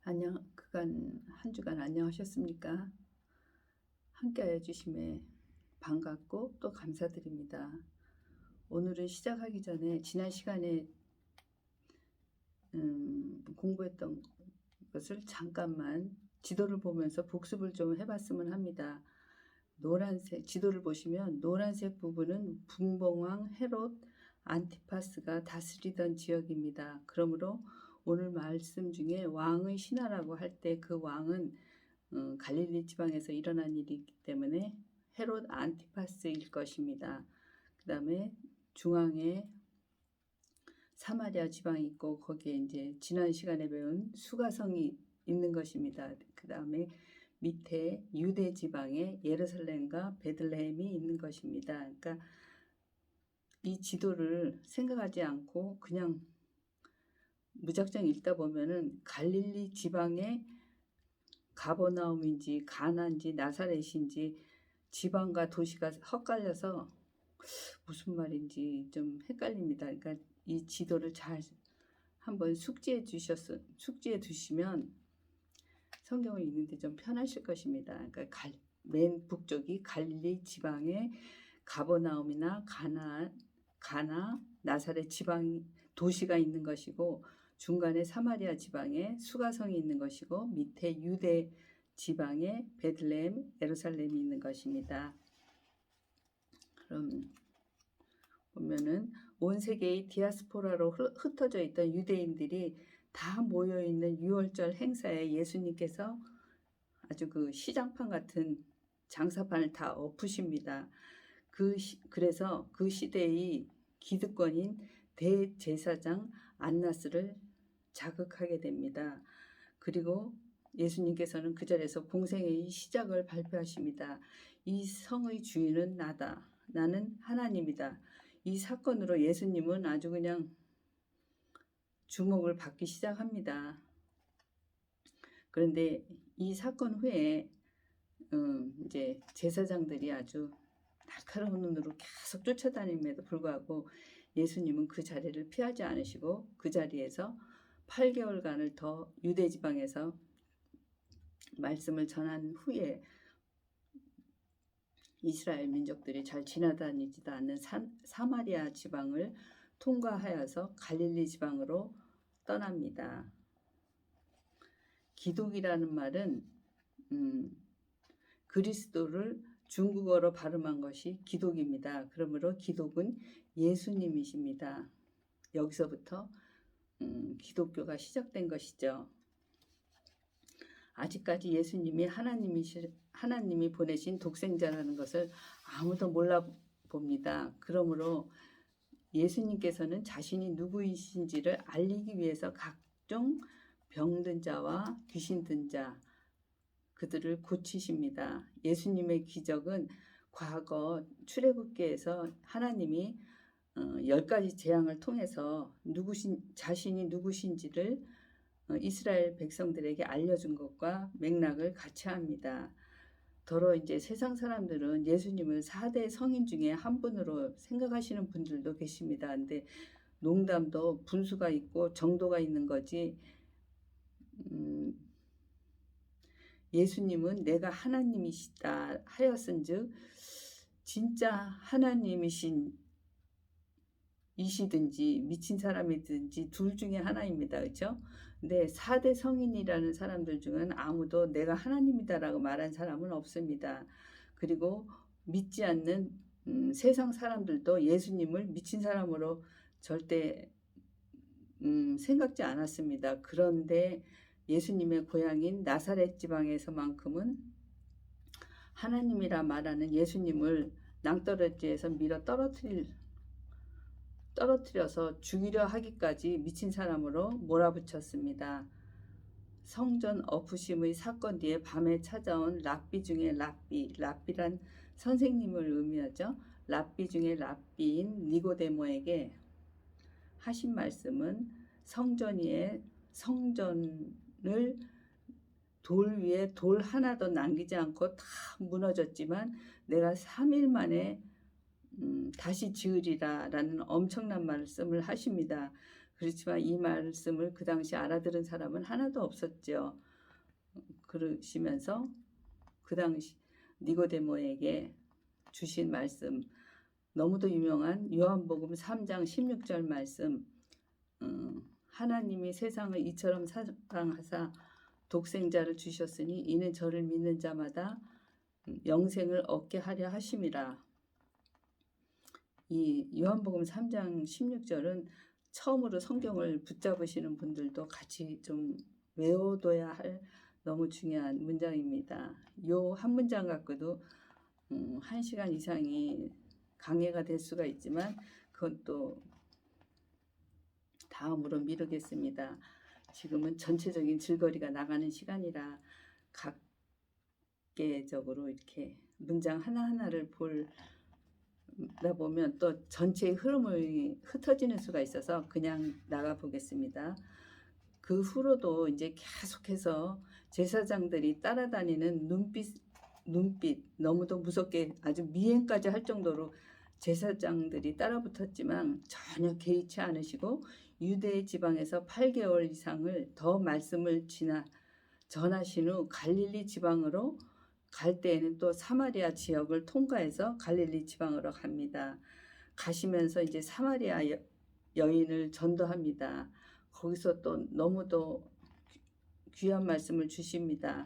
그간 한 주간 안녕하셨습니까? 함께하여 주심에 반갑고 또 감사드립니다. 오늘은 시작하기 전에 지난 시간에 공부했던 것을 잠깐만 지도를 보면서 복습을 좀 해봤으면 합니다. 노란색 지도를 보시면 노란색 부분은 분봉왕 헤롯 안티파스가 다스리던 지역입니다. 그러므로 오늘 말씀 중에 왕의 신하라고 할 때 그 왕은 갈릴리 지방에서 일어난 일이기 때문에 헤롯 안티파스일 것입니다. 그 다음에 중앙에 사마리아 지방이 있고 거기에 이제 지난 시간에 배운 수가성이 있는 것입니다. 그 다음에 밑에 유대 지방에 예루살렘과 베들레헴이 있는 것입니다. 그러니까 이 지도를 생각하지 않고 그냥 무작정 읽다 보면은 갈릴리 지방의 가버나움인지 가나인지 나사렛인지 지방과 도시가 헛갈려서 무슨 말인지 좀 헷갈립니다. 그러니까 이 지도를 잘 한번 숙지해 두시면 성경을 읽는데 좀 편하실 것입니다. 그러니까 맨 북쪽이 갈릴리 지방의 가버나움이나 가나 나사렛 지방 도시가 있는 것이고, 중간에 사마리아 지방에 수가성이 있는 것이고, 밑에 유대 지방에 베들레헴, 예루살렘이 있는 것입니다. 그럼 보면은 온 세계의 디아스포라로 흩어져 있던 유대인들이 다 모여 있는 유월절 행사에 예수님께서 아주 그 시장판 같은 장사판을 다 엎으십니다. 그래서 그 시대의 기득권인 대제사장 안나스를 자극하게 됩니다. 그리고 예수님께서는 그 자리에서 공생의 시작을 발표하십니다. 이 성의 주인은 나다. 나는 하나님이다. 이 사건으로 예수님은 아주 그냥 주목을 받기 시작합니다. 그런데 이 사건 후에 이제 제사장들이 아주 날카로운 눈으로 계속 쫓아다님에도 불구하고 예수님은 그 자리를 피하지 않으시고 그 자리에서 8개월간을 더 유대 지방에서 말씀을 전한 후에 이스라엘 민족들이 잘 지나다니지도 않는 사마리아 지방을 통과하여서 갈릴리 지방으로 떠납니다. 기독이라는 말은 그리스도를 중국어로 발음한 것이 기독입니다. 그러므로 기독은 예수님이십니다. 여기서부터 기독교가 시작된 것이죠. 아직까지 예수님이 하나님이 보내신 독생자라는 것을 아무도 몰라 봅니다. 그러므로 예수님께서는 자신이 누구이신지를 알리기 위해서 각종 병든 자와 귀신 든 자, 그들을 고치십니다. 예수님의 기적은 과거 출애굽기에서 하나님이 10가지 재앙을 통해서 자신이 누구신지를 이스라엘 백성들에게 알려준 것과 맥락을 같이 합니다. 더러 이제 세상 사람들은 예수님을 4대 성인 중에 한 분으로 생각하시는 분들도 계십니다. 근데 농담도 분수가 있고 정도가 있는 거지, 예수님은 내가 하나님이시다 하였은즉 진짜 하나님이시든지 미친 사람이든지 둘 중에 하나입니다. 그렇죠? 근데 4대 성인이라는 사람들 중은 아무도 내가 하나님이다라고 말한 사람은 없습니다. 그리고 믿지 않는 세상 사람들도 예수님을 미친 사람으로 절대 생각지 않았습니다. 그런데 예수님의 고향인 나사렛 지방에서만큼은 하나님이라 말하는 예수님을 낭떠러지에서 밀어 떨어뜨려서 죽이려 하기까지 미친 사람으로 몰아붙였습니다. 성전 엎으심의 사건 뒤에 밤에 찾아온 랍비 중에 랍비란 선생님을 의미하죠. 랍비 중에 랍비인 니고데모에게 하신 말씀은 성전 위에 성전을 돌 위에 돌 하나도 남기지 않고 다 무너졌지만 내가 3일 만에 다시 지으리라 라는 엄청난 말씀을 하십니다. 그렇지만 이 말씀을 그 당시 알아들은 사람은 하나도 없었죠. 그러시면서 그 당시 니고데모에게 주신 말씀, 너무도 유명한 요한복음 3장 16절 말씀, 하나님이 세상을 이처럼 사랑하사 독생자를 주셨으니 이는 저를 믿는 자마다 영생을 얻게 하려 하심이라. 이 요한복음 3장 16절은 처음으로 성경을 붙잡으시는 분들도 같이 좀 외워둬야 할 너무 중요한 문장입니다. 요 한 문장 갖고도 1시간 이상이 강해가 될 수가 있지만 그건 또 다음으로 미루겠습니다. 지금은 전체적인 줄거리가 나가는 시간이라 각계적으로 이렇게 문장 하나하나를 보다 보면 또 전체의 흐름이 흩어지는 수가 있어서 그냥 나가 보겠습니다. 그 후로도 이제 계속해서 제사장들이 따라다니는 눈빛 너무도 무섭게 아주 미행까지 할 정도로 제사장들이 따라붙었지만 전혀 개의치 않으시고 유대 지방에서 8개월 이상을 더 말씀을 전하신 후 갈릴리 지방으로 갈 때에는 또 사마리아 지역을 통과해서 갈릴리 지방으로 갑니다. 가시면서 이제 사마리아 여인을 전도합니다. 거기서 또 너무도 귀한 말씀을 주십니다.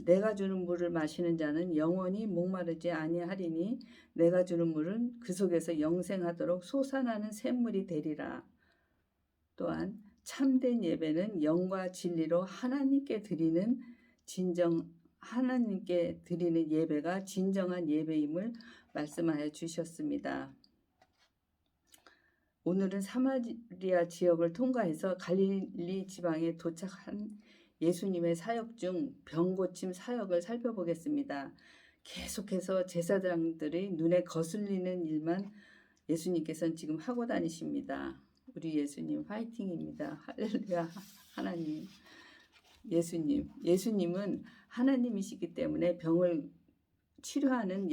내가 주는 물을 마시는 자는 영원히 목마르지 아니하리니 내가 주는 물은 그 속에서 영생하도록 솟아나는 샘물이 되리라. 또한 참된 예배는 영과 진리로 하나님께 드리는 예배가 진정한 예배임을 말씀하여 주셨습니다. 오늘은 사마리아 지역을 통과해서 갈릴리 지방에 도착한 예수님의 사역 중 병고침 사역을 살펴보겠습니다. 계속해서 제사장들의 눈에 거슬리는 일만 예수님께서는 지금 하고 다니십니다. 우리 예수님 화이팅입니다. 할렐루야. 하나님, 예수님은 하나님이시기 때문에 병을 치료하는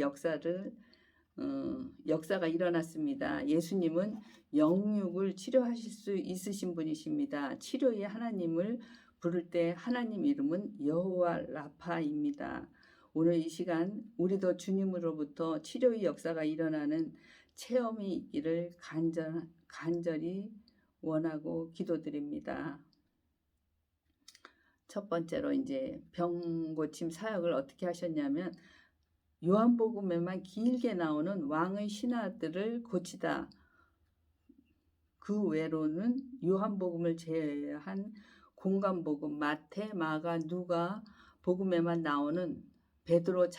역사가 일어났습니다. 예수님은 영육을 치료하실 수 있으신 분이십니다. 치료의 하나님을 부를 때 하나님 이름은 여호와 라파입니다. 오늘 이 시간 우리도 주님으로부터 치료의 역사가 일어나는 체험이 있기를 간절히 원하고 기도드립니다. 첫 번째로 이제 병고침 사역을 어떻게 하셨냐면 요한복음에만 길게 나오는 왕의 신하들을 고치다. 그 외로는 요한복음을 제외한 공간복음, 마태, 마가, 누가 복음에만 나오는 베드로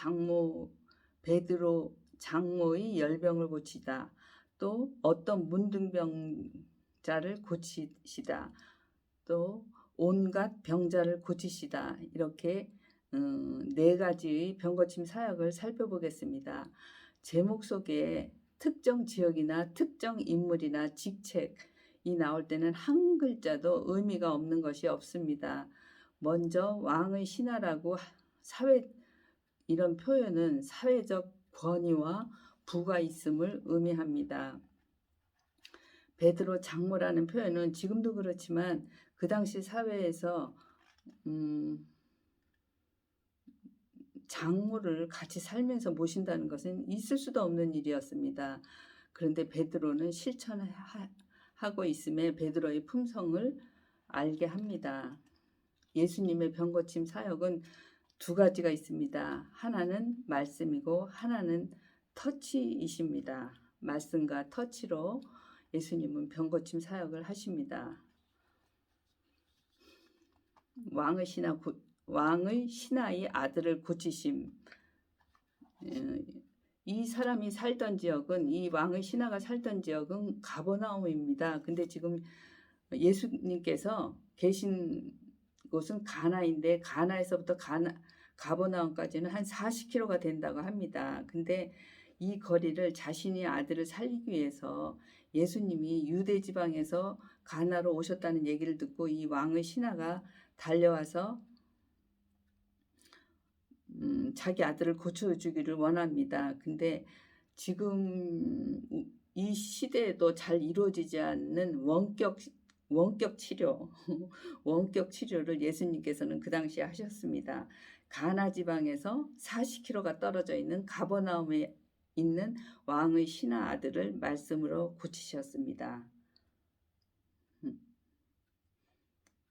장모의 열병을 고치다. 또 어떤 문둥병자를 고치시다. 또 온갖 병자를 고치시다. 이렇게 4가지의 병고침 사역을 살펴보겠습니다. 제목 속에 특정 지역이나 특정 인물이나 직책이 나올 때는 한 글자도 의미가 없는 것이 없습니다. 먼저 왕의 신하라고 이런 표현은 사회적 권위와 부가 있음을 의미합니다. 베드로 장모라는 표현은 지금도 그렇지만 그 당시 사회에서 장모를 같이 살면서 모신다는 것은 있을 수도 없는 일이었습니다. 그런데 베드로는 실천하고 있음에 베드로의 품성을 알게 합니다. 예수님의 병고침 사역은 2가지가 있습니다. 하나는 말씀이고 하나는 터치이십니다. 말씀과 터치로 예수님은 병고침 사역을 하십니다. 왕의 신하의 아들을 고치심. 이 사람이 살던 지역은, 이 왕의 신하가 살던 지역은 가버나움입니다. 근데 지금 예수님께서 계신 곳은 가나인데 가나에서부터 가버나움까지는 한 40km가 된다고 합니다. 근데 이 거리를 자신의 아들을 살리기 위해서 예수님이 유대 지방에서 가나로 오셨다는 얘기를 듣고 이 왕의 신하가 달려와서 자기 아들을 고쳐주기를 원합니다. 근데 지금 이 시대에도 잘 이루어지지 않는 원격 치료, 원격 치료를 예수님께서는 그 당시에 하셨습니다. 가나 지방에서 40km가 떨어져 있는 가버나움에 있는 왕의 신하 아들을 말씀으로 고치셨습니다.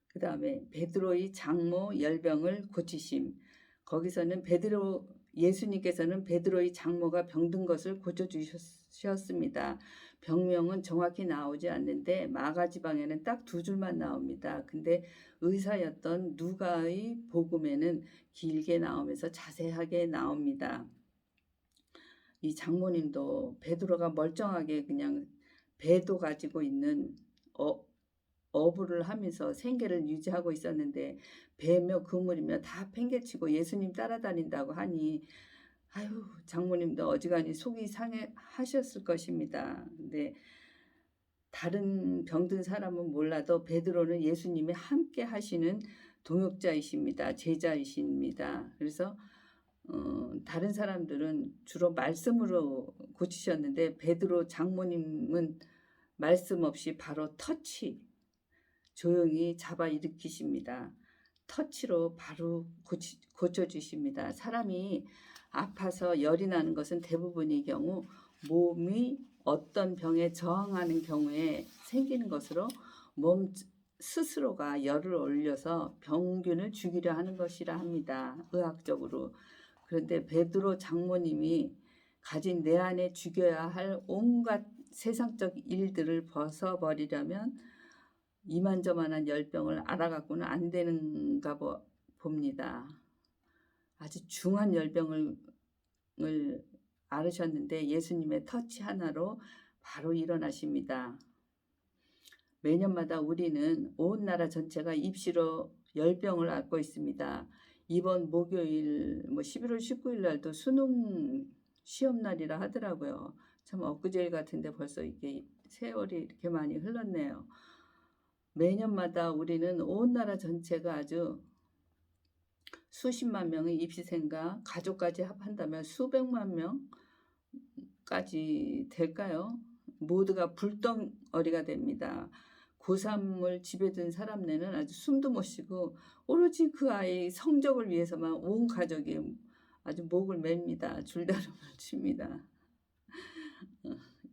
그 다음에 베드로의 장모 열병을 고치심. 거기서는 예수님께서는 베드로의 장모가 병든 것을 고쳐주셨습니다. 병명은 정확히 나오지 않는데 마가 지방에는 딱 2줄만 나옵니다. 근데 의사였던 누가의 복음에는 길게 나오면서 자세하게 나옵니다. 이 장모님도 베드로가 멀쩡하게 그냥 배도 가지고 있는 어부를 하면서 생계를 유지하고 있었는데 배며 그물이며 다 팽개치고 예수님 따라다닌다고 하니 아유 장모님도 어지간히 속이 상하셨을 것입니다. 근데 다른 병든 사람은 몰라도 베드로는 예수님이 함께 하시는 동역자이십니다. 제자이십니다. 그래서 다른 사람들은 주로 말씀으로 고치셨는데 베드로 장모님은 말씀 없이 바로 터치, 조용히 잡아 일으키십니다. 터치로 바로 고쳐주십니다. 사람이 아파서 열이 나는 것은 대부분의 경우 몸이 어떤 병에 저항하는 경우에 생기는 것으로 몸 스스로가 열을 올려서 병균을 죽이려 하는 것이라 합니다. 의학적으로. 그런데 베드로 장모님이 가진 내 안에 죽여야 할 온갖 세상적 일들을 벗어버리려면 이만저만한 열병을 알아갖고는 안 되는가 봅니다. 아주 중한 열병을 앓으셨는데 예수님의 터치 하나로 바로 일어나십니다. 매년마다 우리는 온 나라 전체가 입시로 열병을 앓고 있습니다. 이번 목요일 11월 19일 날도 수능 시험 날이라 하더라고요. 참 엊그제일 같은데 벌써 이게 세월이 이렇게 많이 흘렀네요. 매년마다 우리는 온 나라 전체가 아주 수십만 명의 입시생과 가족까지 합한다면 수백만 명까지 될까요? 모두가 불덩어리가 됩니다. 고3을 집에 둔 사람네는 아주 숨도 못 쉬고 오로지 그 아이의 성적을 위해서만 온 가족이 아주 목을 맵니다. 줄다름을 칩니다.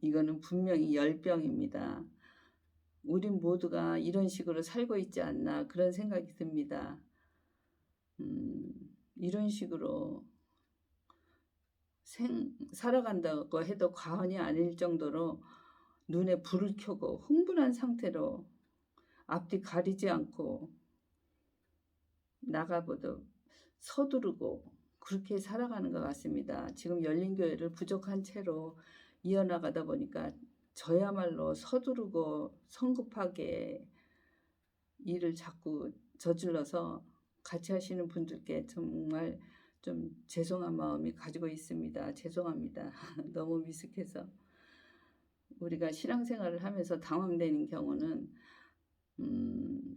이거는 분명히 열병입니다. 우린 모두가 이런 식으로 살고 있지 않나 그런 생각이 듭니다. 이런 식으로 살아간다고 해도 과언이 아닐 정도로 눈에 불을 켜고 흥분한 상태로 앞뒤 가리지 않고 나가보도 서두르고 그렇게 살아가는 것 같습니다. 지금 열린교회를 부족한 채로 이어나가다 보니까 저야말로 서두르고 성급하게 일을 자꾸 저질러서 같이 하시는 분들께 정말 좀 죄송한 마음이 가지고 있습니다. 죄송합니다. 너무 미숙해서. 우리가 신앙생활을 하면서 당황되는 경우는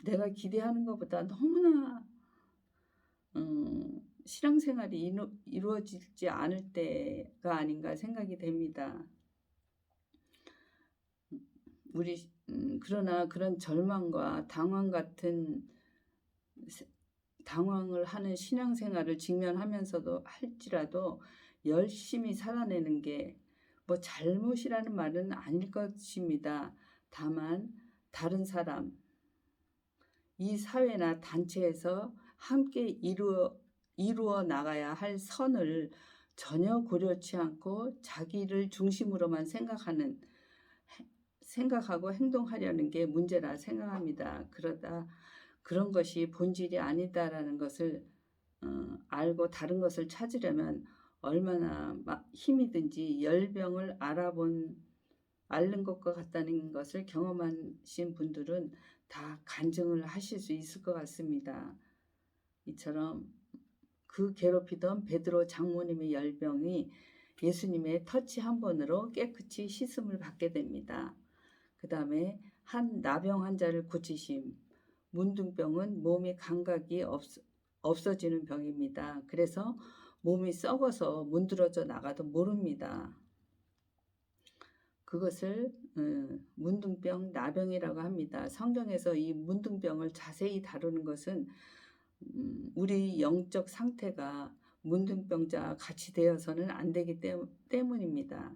내가 기대하는 것보다 너무나 신앙생활이 이루어지지 않을 때가 아닌가 생각이 됩니다. 그러나 그런 절망과 당황을 하는 신앙생활을 직면하면서도 할지라도 열심히 살아내는 게 뭐 잘못이라는 말은 아닐 것입니다. 다만 다른 사람, 이 사회나 단체에서 함께 이루어 나가야 할 선을 전혀 고려치 않고 자기를 중심으로만 생각하고 행동하려는 게 문제라 생각합니다. 그러다 그런 것이 본질이 아니다라는 것을 알고 다른 것을 찾으려면 얼마나 힘이 든지 열병을 앓는 것과 같다는 것을 경험하신 분들은 다 간증을 하실 수 있을 것 같습니다. 이처럼 그 괴롭히던 베드로 장모님의 열병이 예수님의 터치 한 번으로 깨끗이 씻음을 받게 됩니다. 그 다음에 한 나병 환자를 고치심. 문둥병은 몸의 감각이 없어지는 병입니다. 그래서 몸이 썩어서 문드러져 나가도 모릅니다. 그것을 문둥병, 나병이라고 합니다. 성경에서 이 문둥병을 자세히 다루는 것은 우리 영적 상태가 문둥병자와 같이 되어서는 안 되기 때문입니다.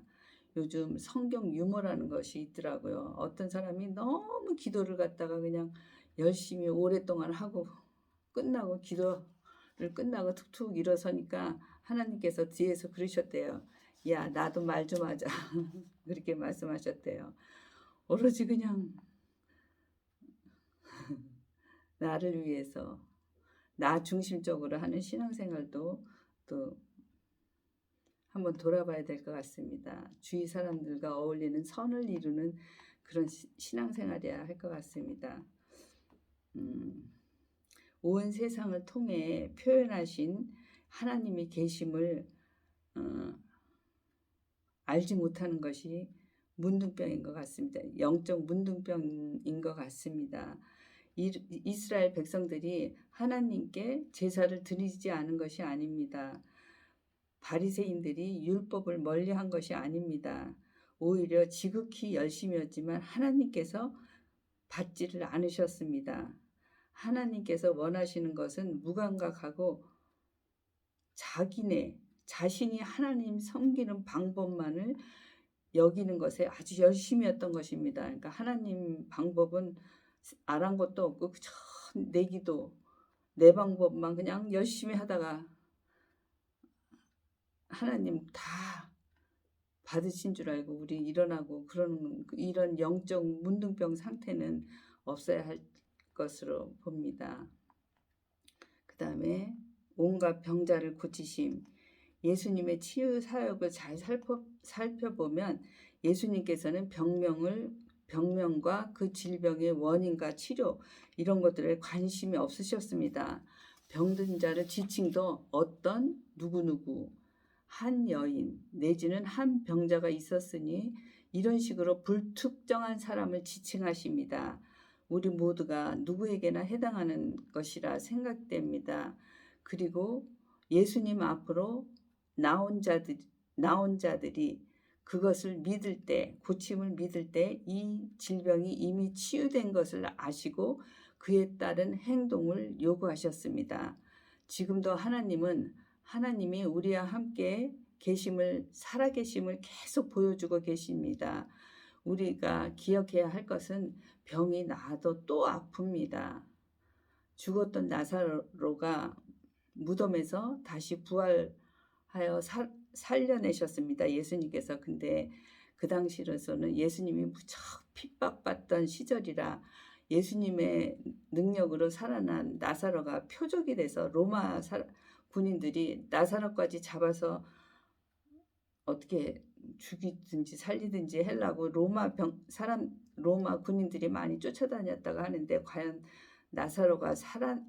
요즘 성경 유머라는 것이 있더라고요. 어떤 사람이 너무 기도를 갖다가 그냥 열심히 오랫동안 하고 끝나고 기도를 끝나고 툭툭 일어서니까 하나님께서 뒤에서 그러셨대요. 야, 나도 말 좀 하자. 그렇게 말씀하셨대요. 오로지 그냥 나를 위해서 나 중심적으로 하는 신앙생활도 또 한번 돌아봐야 될 것 같습니다. 주위 사람들과 어울리는 선을 이루는 그런 신앙생활이어야 할 것 같습니다. 온 세상을 통해 표현하신 하나님의 계심을 알지 못하는 것이 문둥병인 것 같습니다. 영적 문둥병인 것 같습니다. 이스라엘 백성들이 하나님께 제사를 드리지 않은 것이 아닙니다. 바리새인들이 율법을 멀리한 것이 아닙니다. 오히려 지극히 열심이었지만 하나님께서 받지를 않으셨습니다. 하나님께서 원하시는 것은 무감각하고 자신이 하나님 섬기는 방법만을 여기는 것에 아주 열심이었던 것입니다. 그러니까 하나님 방법은 아랑곳도 없고 그저 내 기도, 내 방법만 그냥 열심히 하다가 하나님 다 받으신 줄 알고 우리 일어나고 그런 이런 영적 문둥병 상태는 없어야 할 것으로 봅니다. 그 다음에 온갖 병자를 고치심. 예수님의 치유 사역을 잘 살펴보면 예수님께서는 병명과 그 질병의 원인과 치료 이런 것들에 관심이 없으셨습니다. 병든 자를 지칭도 어떤 누구누구 한 여인 내지는 한 병자가 있었으니 이런 식으로 불특정한 사람을 지칭하십니다. 우리 모두가 누구에게나 해당하는 것이라 생각됩니다. 그리고 예수님 앞으로 나온 자들이 그것을 믿을 때, 고침을 믿을 때 이 질병이 이미 치유된 것을 아시고 그에 따른 행동을 요구하셨습니다. 지금도 하나님이 우리와 함께 살아계심을 계속 보여주고 계십니다. 우리가 기억해야 할 것은 병이 나아도 또 아픕니다. 죽었던 나사로가 무덤에서 다시 부활하여 살려내셨습니다. 예수님께서. 근데 그 당시로서는 예수님이 무척 핍박받던 시절이라 예수님의 능력으로 살아난 나사로가 표적이 돼서 로마 군인들이 나사로까지 잡아서 어떻게 죽이든지 살리든지 하려고 로마 군인들이 많이 쫓아다녔다고 하는데 과연 나사로가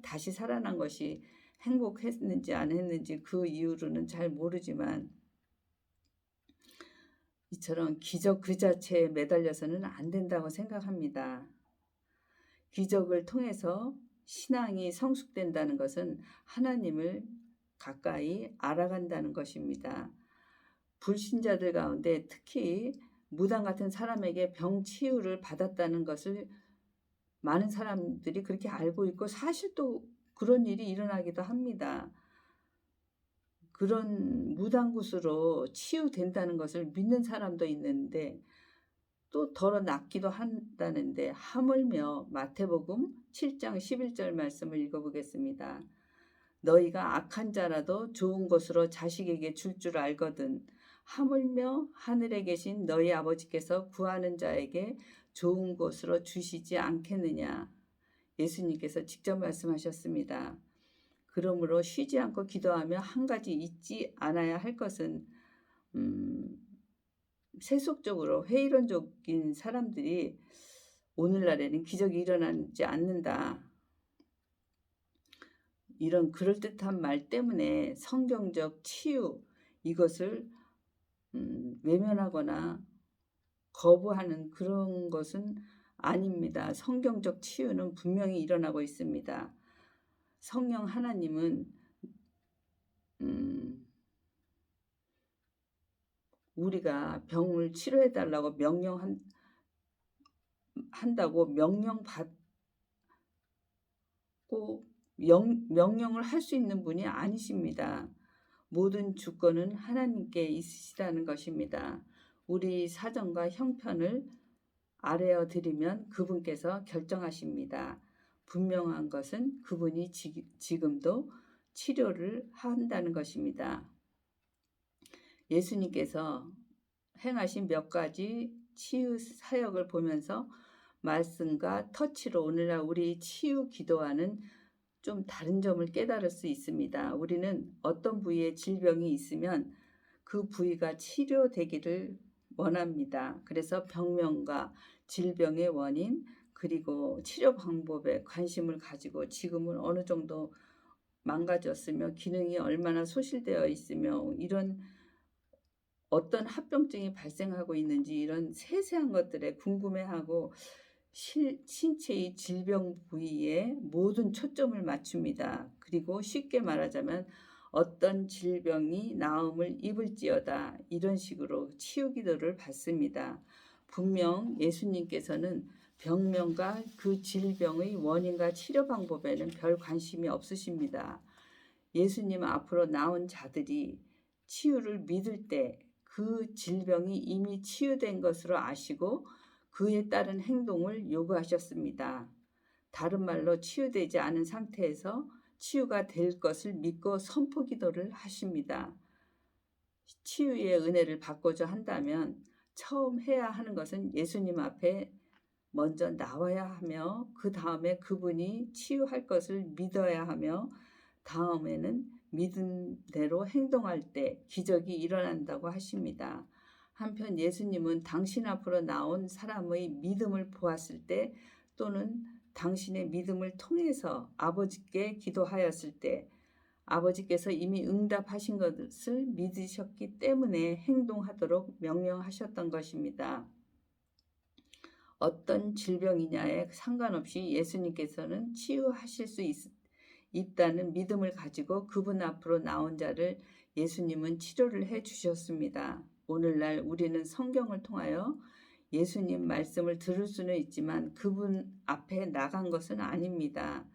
다시 살아난 것이 행복했는지 안 했는지 그 이유로는 잘 모르지만 이처럼 기적 그 자체에 매달려서는 안 된다고 생각합니다. 기적을 통해서 신앙이 성숙된다는 것은 하나님을 가까이 알아간다는 것입니다. 불신자들 가운데 특히 무당 같은 사람에게 병 치유를 받았다는 것을 많은 사람들이 그렇게 알고 있고 사실 또 그런 일이 일어나기도 합니다. 그런 무당굿으로 치유된다는 것을 믿는 사람도 있는데 또 덜어 낫기도 한다는데 하물며 마태복음 7장 11절 말씀을 읽어보겠습니다. 너희가 악한 자라도 좋은 것으로 자식에게 줄 줄 알거든 하물며 하늘에 계신 너희 아버지께서 구하는 자에게 좋은 것으로 주시지 않겠느냐. 예수님께서 직접 말씀하셨습니다. 그러므로 쉬지 않고 기도하며 한 가지 잊지 않아야 할 것은 세속적으로 회의론적인 사람들이 오늘날에는 기적이 일어나지 않는다. 이런 그럴듯한 말 때문에 성경적 치유 이것을 외면하거나 거부하는 그런 것은 아닙니다. 성경적 치유는 분명히 일어나고 있습니다. 성령 하나님은 우리가 병을 치료해 달라고 한다고 명령을 할 수 있는 분이 아니십니다. 모든 주권은 하나님께 있으시다는 것입니다. 우리 사정과 형편을 아뢰어 드리면 그분께서 결정하십니다. 분명한 것은 그분이 지금도 치료를 한다는 것입니다. 예수님께서 행하신 몇 가지 치유 사역을 보면서 말씀과 터치로 오늘날 우리 치유 기도와는 좀 다른 점을 깨달을 수 있습니다. 우리는 어떤 부위에 질병이 있으면 그 부위가 치료되기를 원합니다. 그래서 병명과 질병의 원인 그리고 치료 방법에 관심을 가지고 지금은 어느 정도 망가졌으며 기능이 얼마나 소실되어 있으며 이런 어떤 합병증이 발생하고 있는지 이런 세세한 것들에 궁금해하고 신체의 질병 부위에 모든 초점을 맞춥니다. 그리고 쉽게 말하자면 어떤 질병이 나음을 입을지어다 이런 식으로 치유 기도를 받습니다. 분명 예수님께서는 병명과 그 질병의 원인과 치료 방법에는 별 관심이 없으십니다. 예수님 앞으로 나온 자들이 치유를 믿을 때 그 질병이 이미 치유된 것으로 아시고 그에 따른 행동을 요구하셨습니다. 다른 말로 치유되지 않은 상태에서 치유가 될 것을 믿고 선포 기도를 하십니다. 치유의 은혜를 받고자 한다면 처음 해야 하는 것은 예수님 앞에 먼저 나와야 하며 그 다음에 그분이 치유할 것을 믿어야 하며 다음에는 믿음대로 행동할 때 기적이 일어난다고 하십니다. 한편 예수님은 당신 앞으로 나온 사람의 믿음을 보았을 때 또는 당신의 믿음을 통해서 아버지께 기도하였을 때 아버지께서 이미 응답하신 것을 믿으셨기 때문에 행동하도록 명령하셨던 것입니다. 어떤 질병이냐에 상관없이 예수님께서는 치유하실 수 있다는 믿음을 가지고 그분 앞으로 나온 자를 예수님은 치료를 해 주셨습니다. 오늘날 우리는 성경을 통하여 예수님 말씀을 들을 수는 있지만 그분 앞에 나간 것은 아닙니다.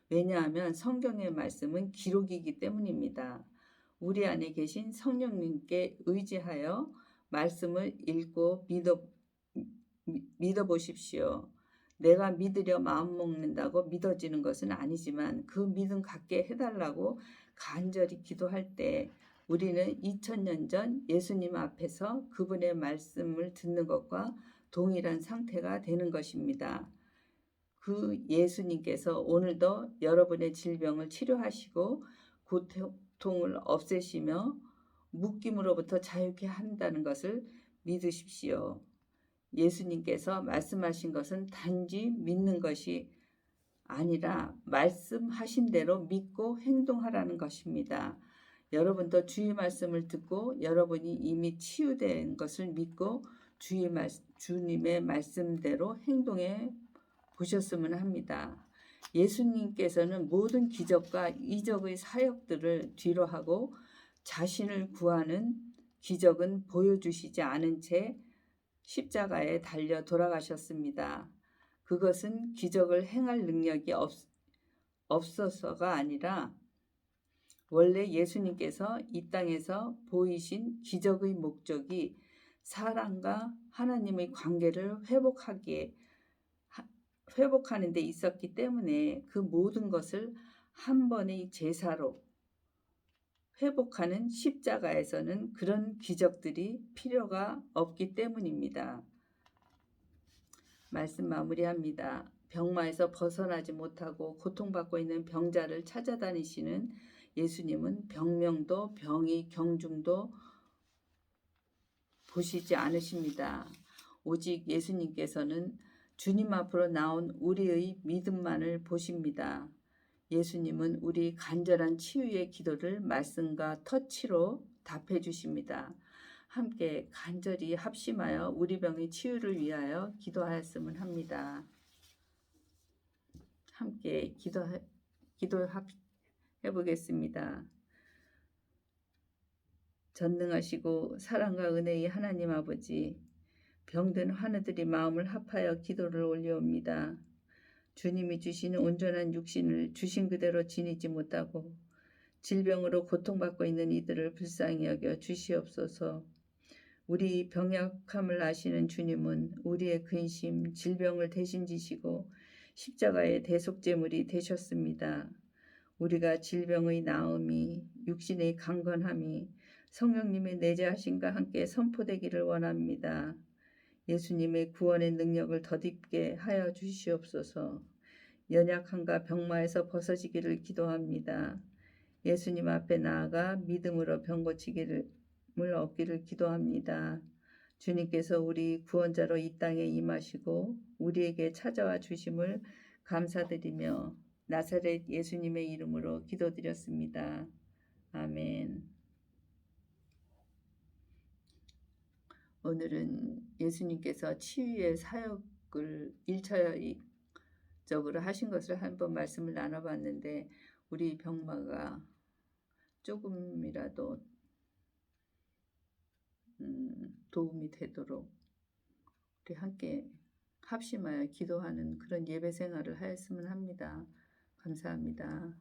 왜냐하면 성경의 말씀은 기록이기 때문입니다. 우리 안에 계신 성령님께 의지하여 말씀을 읽고 믿어보십시오. 내가 믿으려 마음먹는다고 믿어지는 것은 아니지만 그 믿음 갖게 해달라고 간절히 기도할 때 우리는 2000년 전 예수님 앞에서 그분의 말씀을 듣는 것과 동일한 상태가 되는 것입니다. 그 예수님께서 오늘도 여러분의 질병을 치료하시고 고통을 없애시며 묶임으로부터 자유케 한다는 것을 믿으십시오. 예수님께서 말씀하신 것은 단지 믿는 것이 아니라 말씀하신 대로 믿고 행동하라는 것입니다. 여러분도 주의 말씀을 듣고 여러분이 이미 치유된 것을 믿고 주님의 말씀대로 행동해 보셨으면 합니다. 예수님께서는 모든 기적과 이적의 사역들을 뒤로하고 자신을 구하는 기적은 보여주시지 않은 채 십자가에 달려 돌아가셨습니다. 그것은 기적을 행할 능력이 없어서가 아니라 원래 예수님께서 이 땅에서 보이신 기적의 목적이 사람과 하나님의 관계를 회복하는 데 있었기 때문에 그 모든 것을 한 번의 제사로 회복하는 십자가에서는 그런 기적들이 필요가 없기 때문입니다. 말씀 마무리합니다. 병마에서 벗어나지 못하고 고통받고 있는 병자를 찾아다니시는 예수님은 병명도 병의 경중도 보시지 않으십니다. 오직 예수님께서는 주님 앞으로 나온 우리의 믿음만을 보십니다. 예수님은 우리 간절한 치유의 기도를 말씀과 터치로 답해 주십니다. 함께 간절히 합심하여 우리 병의 치유를 위하여 기도하였으면 합니다. 함께 기도해 보겠습니다. 전능하시고 사랑과 은혜의 하나님 아버지, 병든 환우들이 마음을 합하여 기도를 올려옵니다. 주님이 주시는 온전한 육신을 주신 그대로 지니지 못하고 질병으로 고통받고 있는 이들을 불쌍히 여겨 주시옵소서. 우리 병약함을 아시는 주님은 우리의 근심, 질병을 대신 지시고 십자가의 대속제물이 되셨습니다. 우리가 질병의 나음이, 육신의 강건함이 성령님의 내재하심과 함께 선포되기를 원합니다. 예수님의 구원의 능력을 덧입게 하여 주시옵소서. 연약함과 병마에서 벗어지기를 기도합니다. 예수님 앞에 나아가 믿음으로 병 고치기를 얻기를 기도합니다. 주님께서 우리 구원자로 이 땅에 임하시고 우리에게 찾아와 주심을 감사드리며 나사렛 예수님의 이름으로 기도드렸습니다. 아멘. 오늘은 예수님께서 치유의 사역을 1차적으로 하신 것을 한번 말씀을 나눠봤는데, 우리 병마가 조금이라도 도움이 되도록 우리 함께 합심하여 기도하는 그런 예배 생활을 하였으면 합니다. 감사합니다.